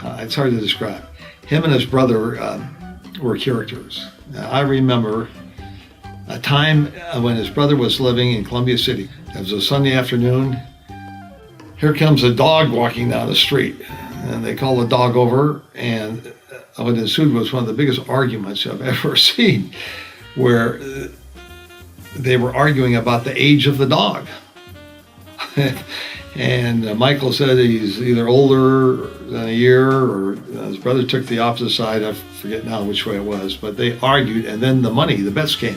It's hard to describe. Him and his brother were characters. I remember a time when his brother was living in Columbia City. It was a Sunday afternoon. Here comes a dog walking down the street, and they call the dog over, and what ensued was one of the biggest arguments I've ever seen, where they were arguing about the age of the dog. And Michael said he's either older than a year, or his brother took the opposite side. I forget now which way it was, but they argued, and then the bets came.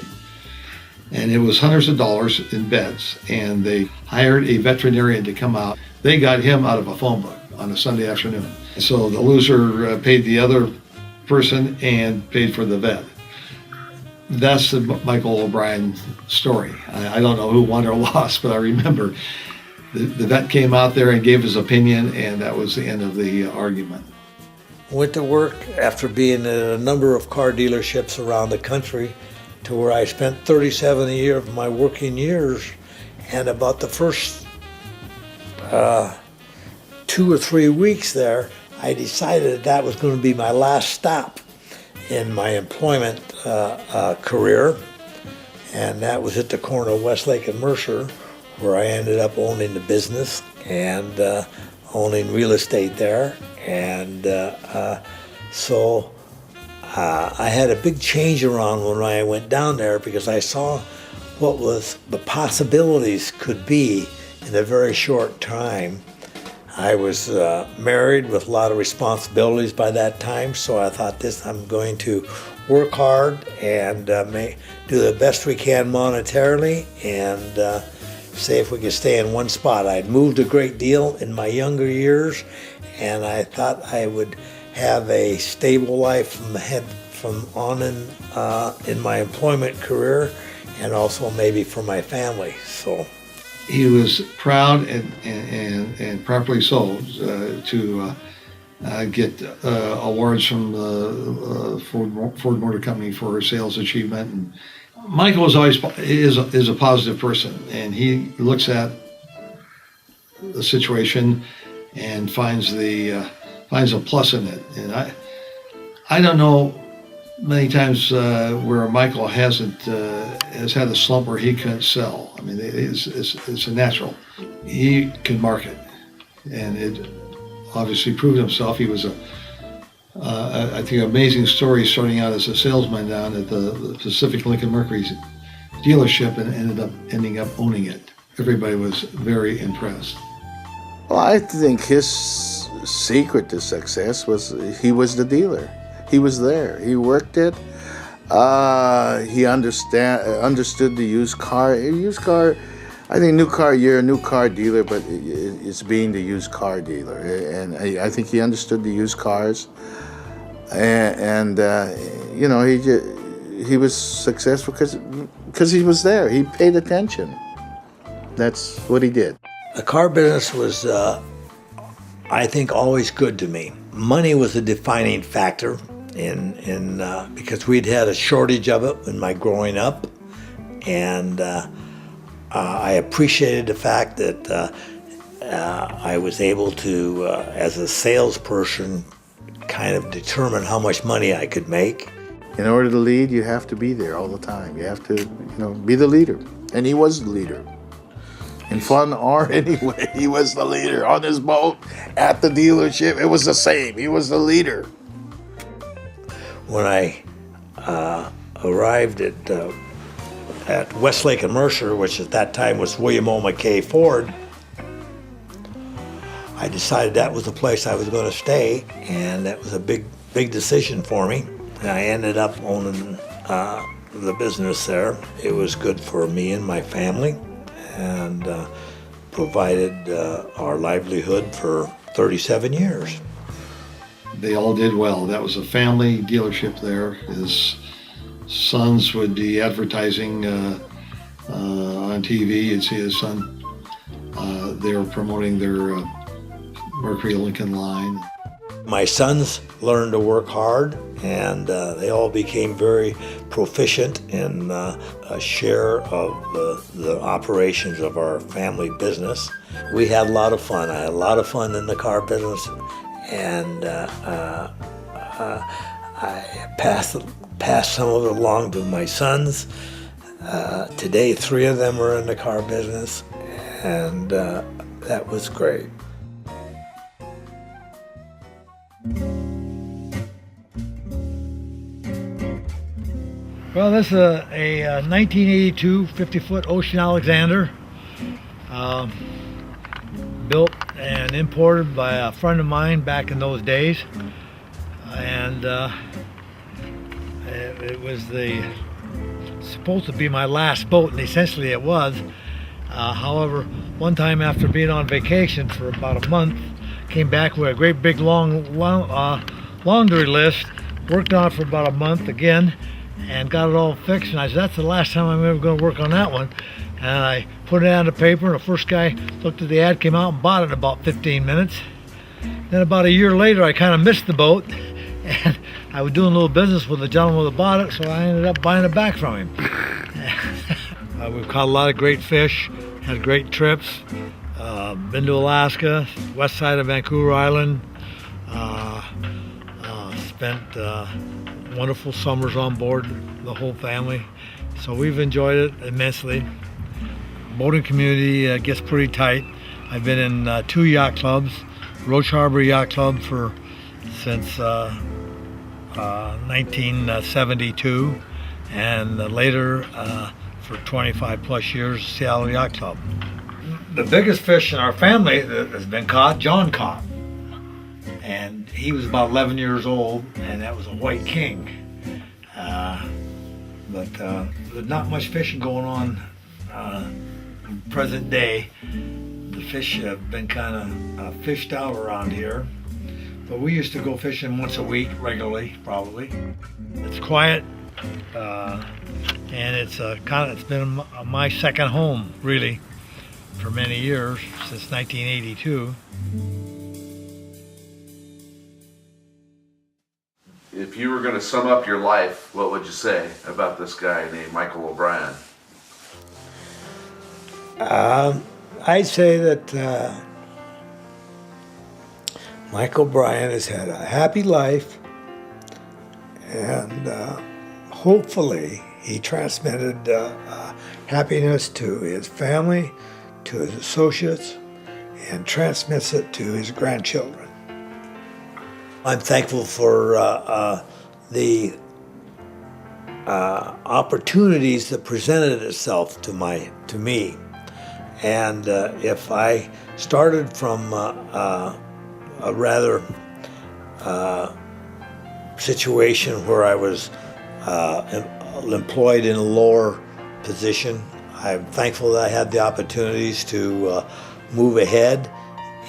And it was hundreds of dollars in bets, and they hired a veterinarian to come out. They got him out of a phone book on a Sunday afternoon. So the loser paid the other person and paid for the vet. That's the Michael O'Brien story. I don't know who won or lost, but I remember the vet came out there and gave his opinion, and that was the end of the argument. Went to work after being at a number of car dealerships around the country, to where I spent 37 a year of my working years, and about the first 2 or 3 weeks there, I decided that was going to be my last stop in my employment career, and that was at the corner of Westlake and Mercer, where I ended up owning the business and owning real estate there. And so I had a big change around when I went down there, because I saw what was the possibilities could be in a very short time. I was married with a lot of responsibilities by that time, so I thought I'm going to work hard and do the best we can monetarily, and see if we could stay in one spot. I'd moved a great deal in my younger years, and I thought I would have a stable life from on in my employment career, and also maybe for my family. So he was proud and properly so to get awards from the Ford Motor Company for sales achievement. And Michael is a positive person, and he looks at the situation and finds a plus in it. And I don't know many times where Michael has had a slump where he couldn't sell. I mean, it's a natural. He can market, and it obviously proved himself. He was I think, an amazing story, starting out as a salesman down at the Pacific Lincoln Mercury dealership, and ending up owning it. Everybody was very impressed. Well, I think his secret to success was he was the dealer. He was there. He worked it. He understood the used car. I think new car year, new car dealer, but it's being the used car dealer. And I think he understood the used cars. And you know, he was successful because he was there. He paid attention. That's what he did. The car business was, I think, always good to me. Money was a defining factor because we'd had a shortage of it in my growing up, and I appreciated the fact that I was able to, as a salesperson, kind of determine how much money I could make. In order to lead, you have to be there all the time. You have to, be the leader. And he was the leader. In fun or anyway, he was the leader. On his boat, at the dealership, it was the same. He was the leader. When I arrived at Westlake and Mercer, which at that time was William O. McKay Ford, I decided that was the place I was going to stay, and that was a big decision for me. And I ended up owning the business there. It was good for me and my family, and provided our livelihood for 37 years. They all did well. That was a family dealership there. His sons would be advertising on TV. You'd see his son. They were promoting their Mercury Lincoln line. My sons learned to work hard, and they all became very proficient in a share of the operations of our family business. We had a lot of fun. I had a lot of fun in the car business, and I passed some of it along to my sons. Today, 3 of them are in the car business, and that was great. Well, this is a 1982 50-foot Ocean Alexander, built and imported by a friend of mine back in those days, and it was supposed to be my last boat, and essentially it was. However, one time after being on vacation for about a month, came back with a great big long laundry list, worked on it for about a month again, and got it all fixed. And I said, that's the last time I'm ever going to work on that one. And I put it on the paper, and the first guy looked at the ad, came out and bought it in about 15 minutes. Then about a year later, I kind of missed the boat, and I was doing a little business with the gentleman that bought it, so I ended up buying it back from him. We've caught a lot of great fish, had great trips, been to Alaska, west side of Vancouver Island, spent wonderful summers on board, the whole family. So we've enjoyed it immensely. Boating community gets pretty tight. I've been in 2 yacht clubs, Roach Harbor Yacht Club since 1972, and later for 25 plus years, Seattle Yacht Club. The biggest fish in our family that has been caught, John caught. And he was about 11 years old, and that was a white king. But there's not much fishing going on in present day. The fish have been kind of fished out around here. But we used to go fishing once a week, regularly, probably. It's quiet, and it's been my second home, really, for many years, since 1982. If you were going to sum up your life, what would you say about this guy named Michael O'Brien? I'd say that Michael O'Brien has had a happy life, and hopefully he transmitted happiness to his family, to his associates, and transmits it to his grandchildren. I'm thankful for the opportunities that presented itself to me, and if I started from a rather situation where I was employed in a lower position, I'm thankful that I had the opportunities to move ahead,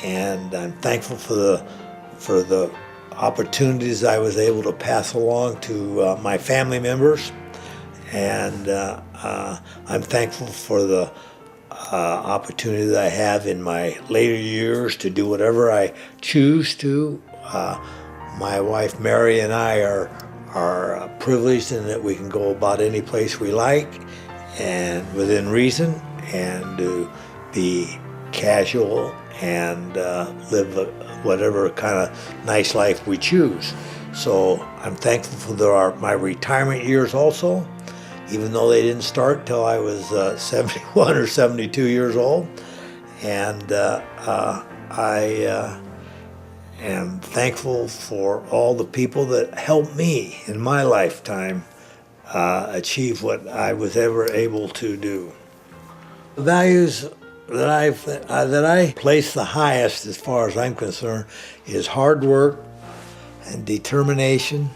and I'm thankful for the opportunities I was able to pass along to my family members, and I'm thankful for the opportunity that I have in my later years to do whatever I choose to. My wife Mary and I are privileged in that we can go about any place we like and within reason, and to be casual and live whatever kind of nice life we choose. So I'm thankful for my retirement years also, even though they didn't start till I was 71 or 72 years old. And I am thankful for all the people that helped me in my lifetime achieve what I was ever able to do. The values that I place the highest, as far as I'm concerned, is hard work and determination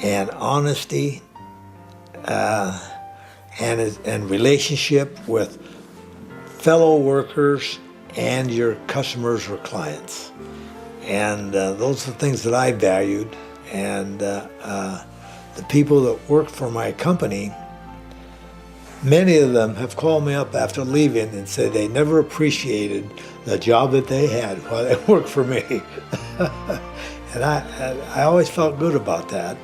and honesty, and relationship with fellow workers and your customers or clients. And those are the things that I valued. And the people that work for my company, many of them have called me up after leaving and said they never appreciated the job that they had while they worked for me. And I always felt good about that.